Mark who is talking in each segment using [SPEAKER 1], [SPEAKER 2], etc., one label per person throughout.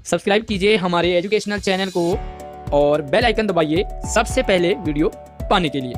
[SPEAKER 1] Subscribe कीजिए हमारे educational channel को और बेल आइकन दबाइए सबसे पहले वीडियो पाने के लिए।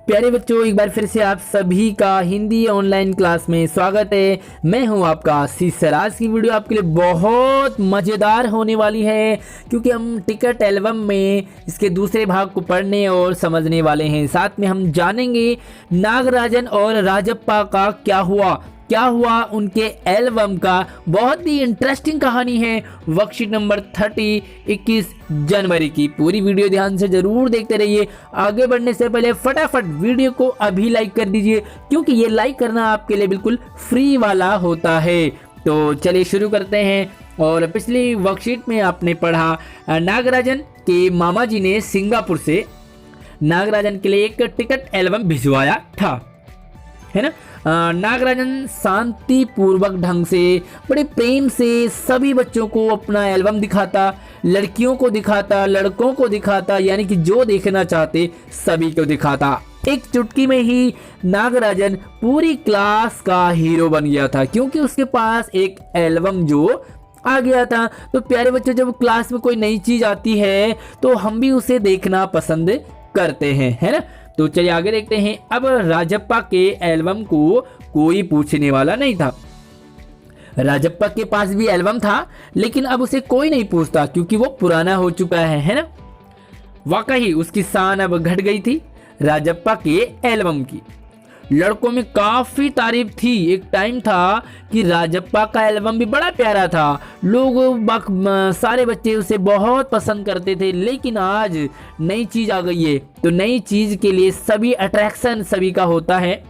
[SPEAKER 2] प्यारे बच्चों, एक बार फिर से आप सभी का हिंदी ऑनलाइन क्लास में स्वागत है। मैं हूं आपका आशीष सर। आज की वीडियो आपके लिए बहुत मज़ेदार होने वाली है क्योंकि हम टिकट एल्बम में इसके दूसरे भाग को पढ़ने और समझने वाले हैं। साथ में हम जानेंगे नागराजन और राजप्पा का क्या हुआ उनके एल्बम का। बहुत ही इंटरेस्टिंग कहानी है। वर्कशीट नंबर 30 21 जनवरी की। पूरी वीडियो ध्यान से जरूर देखते रहिए। आगे बढ़ने से पहले फटाफट वीडियो को अभी लाइक कर दीजिए क्योंकि ये लाइक करना आपके लिए बिल्कुल फ्री वाला होता है। तो चलिए शुरू करते हैं। और पिछली वर्कशीट में आपने पढ़ा नागराजन के मामा जी ने सिंगापुर से नागराजन के लिए एक टिकट एल्बम भिजवाया था, है ना। नागराजन शांति पूर्वक ढंग से बड़े प्रेम से सभी बच्चों को अपना एल्बम दिखाता, लड़कियों को दिखाता, लड़कों को दिखाता, यानी कि जो देखना चाहते सभी को दिखाता। एक चुटकी में ही नागराजन पूरी क्लास का हीरो बन गया था क्योंकि उसके पास एक एल्बम जो आ गया था। तो प्यारे बच्चों, जब क्लास में कोई नई चीज आती है तो हम भी उसे देखना पसंद करते हैं, है ना। तो चलिए आगे देखते हैं। अब राजप्पा के एल्बम को कोई पूछने वाला नहीं था। राजप्पा के पास भी एल्बम था लेकिन अब उसे कोई नहीं पूछता क्योंकि वो पुराना हो चुका है ना। वाकई उसकी शान अब घट गई थी राजप्पा के एल्बम की। लड़कों में काफी तारीफ थी। एक टाइम था कि राजप्पा का एल्बम भी बड़ा प्यारा था। सारे बच्चे उसे बहुत पसंद करते थे। लेकिन आज नई चीज आ गई है तो नई चीज के लिए सभी अट्रैक्शन सभी का होता है।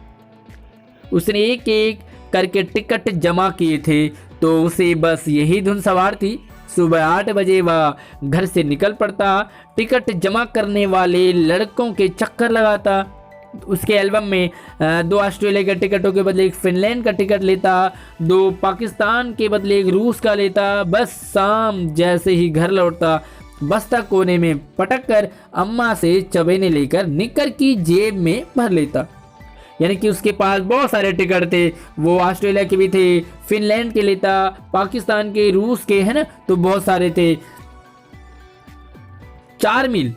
[SPEAKER 2] उसने एक एक करके टिकट जमा किए थे तो उसे बस यही धुन सवार थी। सुबह 8 बजे वह घर से निकल पड़ता, टिकट जमा करने वाले लड़कों के चक्कर लगाता। उसके एल्बम में 2 ऑस्ट्रेलिया के टिकटों के बदले एक फिनलैंड का टिकट लेता, 2 पाकिस्तान के बदले एक रूस का लेता। बस शाम जैसे ही घर लौटता बस्ता कोने में पटक कर अम्मा से चबेने लेकर निक्कर की जेब में भर लेता। यानी कि उसके पास बहुत सारे टिकट थे। वो ऑस्ट्रेलिया के भी थे, फिनलैंड के लेता, पाकिस्तान के, रूस के, है ना। तो बहुत सारे थे। 4 मील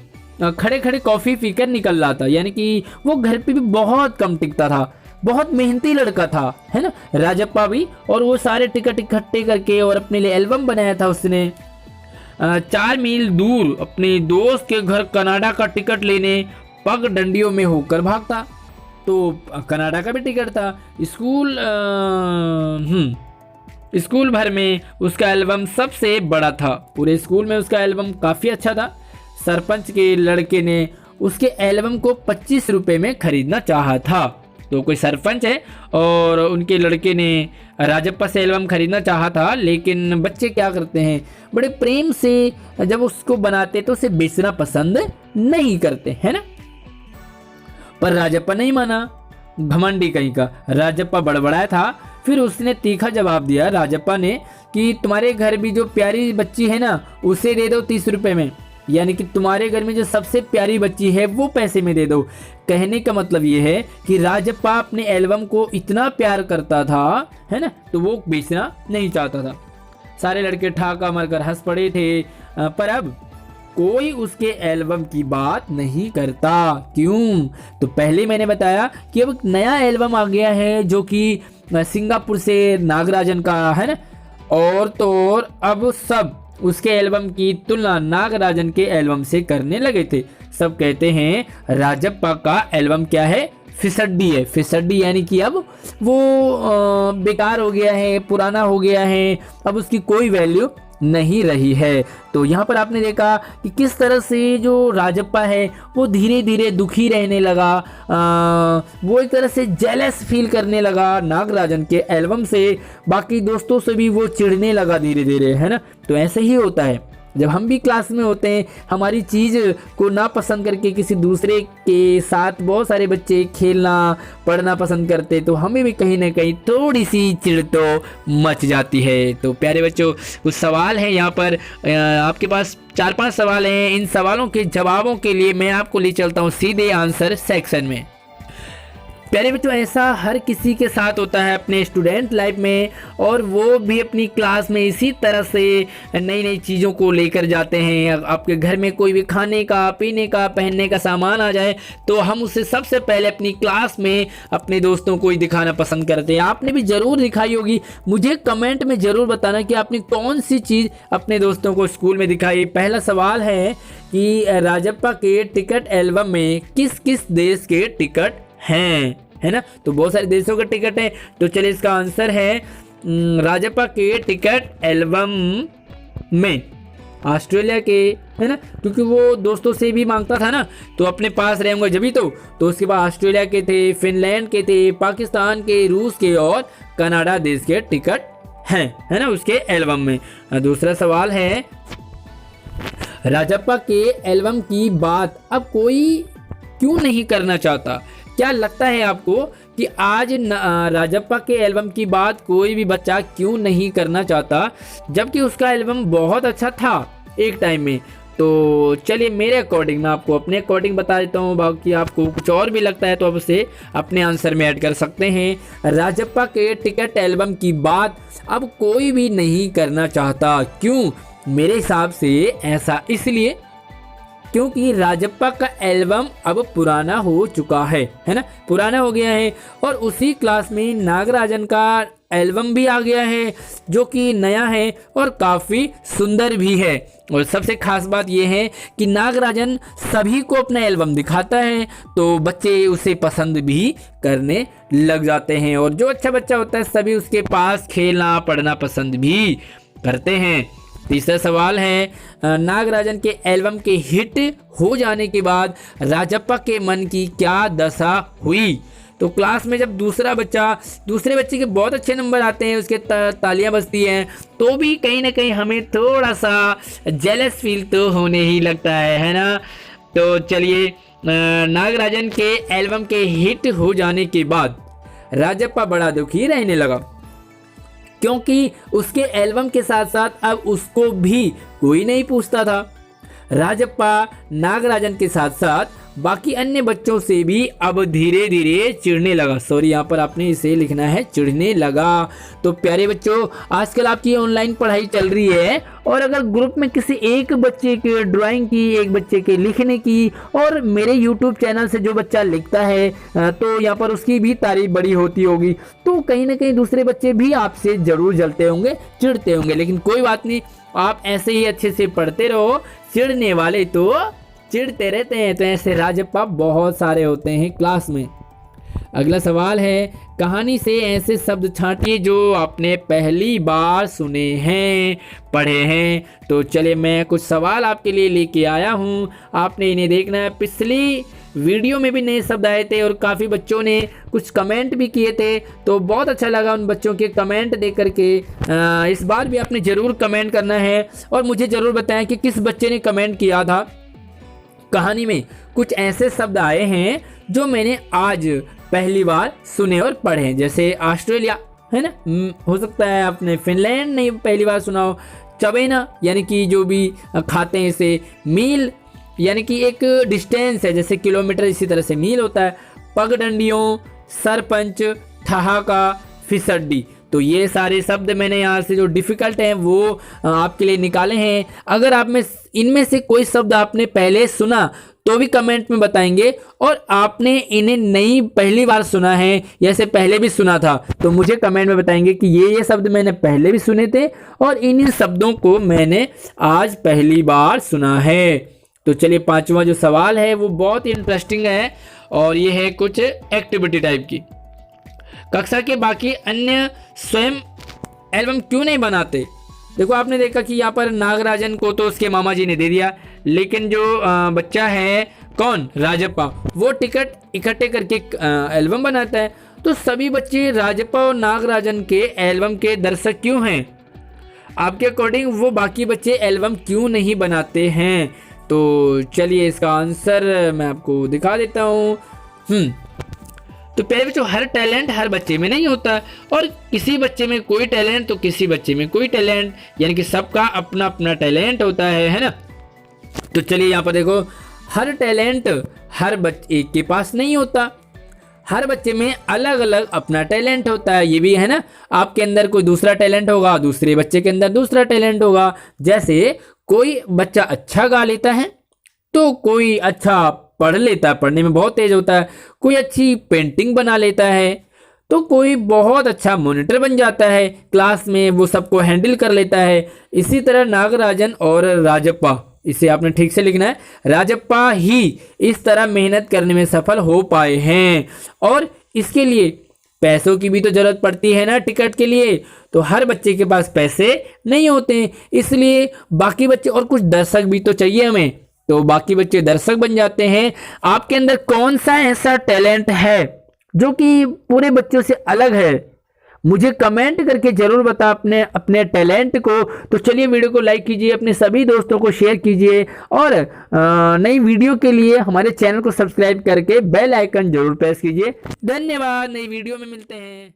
[SPEAKER 2] खड़े खड़े कॉफी पीकर निकल रहा था। यानी कि वो घर पे भी बहुत कम टिकता था। बहुत मेहनती लड़का था, है ना राजप्पा भी। और वो सारे टिकट इकट्ठे करके और अपने लिए एल्बम बनाया था उसने। 4 मील दूर अपने दोस्त के घर कनाडा का टिकट लेने पग डंडियों में होकर भागता। तो कनाडा का भी टिकट था। स्कूल भर में उसका एल्बम सबसे बड़ा था। पूरे स्कूल में उसका एल्बम काफ़ी अच्छा था। सरपंच के लड़के ने उसके एल्बम को 25 रुपए में खरीदना चाहा था। तो कोई सरपंच है और उनके लड़के ने राजप्पा से एल्बम खरीदना चाहा था। लेकिन बच्चे क्या करते हैं, बड़े प्रेम से जब उसको बनाते तो उसे बेचना पसंद नहीं करते, है ना। पर राजप्पा नहीं माना, घमंडी कहीं का। राजप्पा बड़बड़ाया था। फिर उसने तीखा जवाब दिया राजप्पा ने कि तुम्हारे घर भी जो प्यारी बच्ची है ना उसे दे दो 30 रुपए में। यानी कि तुम्हारे घर में जो सबसे प्यारी बच्ची है वो पैसे में दे दो। कहने का मतलब ये है कि राजप्पा अपने एल्बम को इतना प्यार करता था, है ना, तो वो बेचना नहीं चाहता था। सारे लड़के ठाका मारकर हंस पड़े थे। पर अब कोई उसके एल्बम की बात नहीं करता। क्यों? तो पहले मैंने बताया कि अब नया एल्बम आ गया है जो कि सिंगापुर से नागराजन का, है ना। और तो और अब सब उसके एल्बम की तुलना नागराजन के एल्बम से करने लगे थे। सब कहते हैं राजप्पा का एल्बम क्या है, फिसड्डी है। फिसड्डी यानी कि अब वो बेकार हो गया है, पुराना हो गया है, अब उसकी कोई वैल्यू नहीं रही है। तो यहाँ पर आपने देखा कि किस तरह से जो राजप्पा है वो धीरे धीरे दुखी रहने लगा। वो एक तरह से जेलस फील करने लगा नागराजन के एल्बम से। बाकी दोस्तों से भी वो चिढ़ने लगा धीरे धीरे, है ना। तो ऐसे ही होता है जब हम भी क्लास में होते हैं, हमारी चीज़ को ना पसंद करके किसी दूसरे के साथ बहुत सारे बच्चे खेलना पढ़ना पसंद करते, तो हमें भी कहीं ना कहीं थोड़ी सी चिढ़ तो मच जाती है। तो प्यारे बच्चों, कुछ सवाल हैं यहाँ पर, आपके पास 4-5 सवाल हैं। इन सवालों के जवाबों के लिए मैं आपको ले चलता हूँ सीधे आंसर सेक्शन में। प्यारे बच्चों, ऐसा हर किसी के साथ होता है अपने स्टूडेंट लाइफ में, और वो भी अपनी क्लास में इसी तरह से नई नई चीज़ों को लेकर जाते हैं। आपके घर में कोई भी खाने का, पीने का, पहनने का सामान आ जाए तो हम उसे सबसे पहले अपनी क्लास में अपने दोस्तों को ही दिखाना पसंद करते हैं। आपने भी ज़रूर दिखाई होगी। मुझे कमेंट में ज़रूर बताना कि आपने कौन सी चीज़ अपने दोस्तों को स्कूल में दिखाई। पहला सवाल है कि राजप्पा के टिकट एल्बम में किस किस देश के टिकट हैं, है ना। तो बहुत सारे देशों के टिकट हैं। तो चलिए इसका आंसर है राजप्पा के टिकट एल्बम में ऑस्ट्रेलिया के, है ना, क्योंकि वो दोस्तों से भी मांगता था ना, तो अपने पास रहेंगे जभी तो उसके बाद ऑस्ट्रेलिया के थे, फिनलैंड के थे, पाकिस्तान के, रूस के और कनाडा देश के टिकट हैं, है ना, उसके एल्बम में। दूसरा सवाल है राजप्पा के एल्बम की बात अब कोई क्यों नहीं करना चाहता। क्या लगता है आपको कि आज राजप्पा के एल्बम की बात कोई भी बच्चा क्यों नहीं करना चाहता, जबकि उसका एल्बम बहुत अच्छा था एक टाइम में। तो चलिए मेरे अकॉर्डिंग, मैं आपको अपने अकॉर्डिंग बता देता हूँ, बाकी आपको कुछ और भी लगता है तो आप उसे अपने आंसर में ऐड कर सकते हैं। राजप्पा के टिकट एल्बम की बात अब कोई भी नहीं करना चाहता। क्यों? मेरे हिसाब से ऐसा इसलिए क्योंकि राजप्पा का एल्बम अब पुराना हो चुका है ना, पुराना हो गया है। और उसी क्लास में नागराजन का एल्बम भी आ गया है जो कि नया है और काफ़ी सुंदर भी है। और सबसे खास बात यह है कि नागराजन सभी को अपना एल्बम दिखाता है तो बच्चे उसे पसंद भी करने लग जाते हैं, और जो अच्छा बच्चा होता है सभी उसके पास खेलना पढ़ना पसंद भी करते हैं। तीसरा सवाल है नागराजन के एल्बम के हिट हो जाने के बाद राजप्पा के मन की क्या दशा हुई। तो क्लास में जब दूसरे बच्चे के बहुत अच्छे नंबर आते हैं, उसके तालियां बजती हैं, तो भी कहीं ना कहीं हमें थोड़ा सा जेलस फील तो होने ही लगता है ना। तो चलिए नागराजन के एल्बम के हिट हो जाने के बाद राजप्पा बड़ा दुखी रहने लगा, क्योंकि उसके एल्बम के साथ साथ अब उसको भी कोई नहीं पूछता था। राजप्पा नागराजन के साथ साथ बाकी अन्य बच्चों से भी अब धीरे धीरे चिढ़ने लगा। सॉरी, यहाँ पर आपने इसे लिखना है चिढ़ने लगा। तो प्यारे बच्चों, आजकल आपकी ऑनलाइन पढ़ाई चल रही है, और अगर ग्रुप में किसी एक बच्चे के ड्राइंग की, एक बच्चे के लिखने की, और मेरे यूट्यूब चैनल से जो बच्चा लिखता है तो यहाँ पर उसकी भी तारीफ बड़ी होती होगी, तो कहीं ना कहीं दूसरे बच्चे भी आपसे ज़रूर जलते होंगे, चिढ़ते होंगे। लेकिन कोई बात नहीं, आप ऐसे ही अच्छे से पढ़ते रहो, चिढ़ने वाले तो चिढ़ते रहते हैं। तो ऐसे राजप्पा बहुत सारे होते हैं क्लास में। अगला सवाल है कहानी से ऐसे शब्द छांटिए जो आपने पहली बार सुने हैं, पढ़े हैं। तो चलिए मैं कुछ सवाल आपके लिए लेके आया हूँ, आपने इन्हें देखना है। पिछली वीडियो में भी नए शब्द आए थे और काफ़ी बच्चों ने कुछ कमेंट भी किए थे, तो बहुत अच्छा लगा उन बच्चों के कमेंट देख करके। इस बार भी आपने ज़रूर कमेंट करना है और मुझे ज़रूर बताएं कि किस बच्चे ने कमेंट किया था। कहानी में कुछ ऐसे शब्द आए हैं जो मैंने आज पहली बार सुने और पढ़े, जैसे ऑस्ट्रेलिया, है ना, हो सकता है आपने फिनलैंड नहीं पहली बार सुना हो। चबेना यानी कि जो भी खाते हैं इसे। मील यानी कि एक डिस्टेंस है, जैसे किलोमीटर, इसी तरह से मील होता है। पगडंडियों, सरपंच, ठहाका, फिसड्डी। तो ये सारे शब्द मैंने यहाँ से जो डिफ़िकल्ट हैं वो आपके लिए निकाले हैं। अगर आप में इनमें से कोई शब्द आपने पहले सुना तो भी कमेंट में बताएंगे, और आपने इन्हें नहीं पहली बार सुना है या से पहले भी सुना था तो मुझे कमेंट में बताएंगे कि ये शब्द मैंने पहले भी सुने थे और इन शब्दों को मैंने आज पहली बार सुना है। तो चलिए पांचवा जो सवाल है वो बहुत ही इंटरेस्टिंग है, और ये है कुछ एक्टिविटी टाइप की। कक्षा के बाकी अन्य स्वयं एल्बम क्यों नहीं बनाते। देखो आपने देखा कि यहाँ पर नागराजन को तो उसके मामा जी ने दे दिया, लेकिन जो बच्चा है कौन, राजप्पा, वो टिकट इकट्ठे करके एल्बम बनाता है। तो सभी बच्चे राजप्पा और नागराजन के एल्बम के दर्शक क्यों हैं? आपके अकॉर्डिंग वो बाकी बच्चे एल्बम क्यों नहीं बनाते हैं? तो चलिए इसका आंसर मैं आपको दिखा देता हूँ। तो पहले बच्चों, हर टैलेंट हर बच्चे में नहीं होता, और किसी बच्चे में कोई टैलेंट तो किसी बच्चे में कोई टैलेंट, यानी कि सबका अपना अपना टैलेंट होता है ना। तो चलिए यहाँ पर देखो, हर टैलेंट हर बच्चे के पास नहीं होता। हर बच्चे में अलग अलग अपना टैलेंट होता है, ये भी है ना। आपके अंदर कोई दूसरा टैलेंट होगा, दूसरे बच्चे के अंदर दूसरा टैलेंट होगा। जैसे कोई बच्चा अच्छा गा लेता है तो कोई अच्छा पढ़ लेता है, पढ़ने में बहुत तेज होता है। कोई अच्छी पेंटिंग बना लेता है तो कोई बहुत अच्छा मॉनिटर बन जाता है क्लास में, वो सबको हैंडल कर लेता है। इसी तरह नागराजन और राजप्पा, इसे आपने ठीक से लिखना है, राजप्पा ही इस तरह मेहनत करने में सफल हो पाए हैं। और इसके लिए पैसों की भी तो जरूरत पड़ती है ना, टिकट के लिए। तो हर बच्चे के पास पैसे नहीं होते हैं, इसलिए बाकी बच्चे और कुछ दर्शक भी तो चाहिए हमें, तो बाकी बच्चे दर्शक बन जाते हैं। आपके अंदर कौन सा ऐसा टैलेंट है जो कि पूरे बच्चों से अलग है, मुझे कमेंट करके जरूर बता अपने अपने टैलेंट को। तो चलिए वीडियो को लाइक कीजिए, अपने सभी दोस्तों को शेयर कीजिए और नई वीडियो के लिए हमारे चैनल को सब्सक्राइब करके बेल आइकन जरूर प्रेस कीजिए। धन्यवाद, नई वीडियो में मिलते हैं।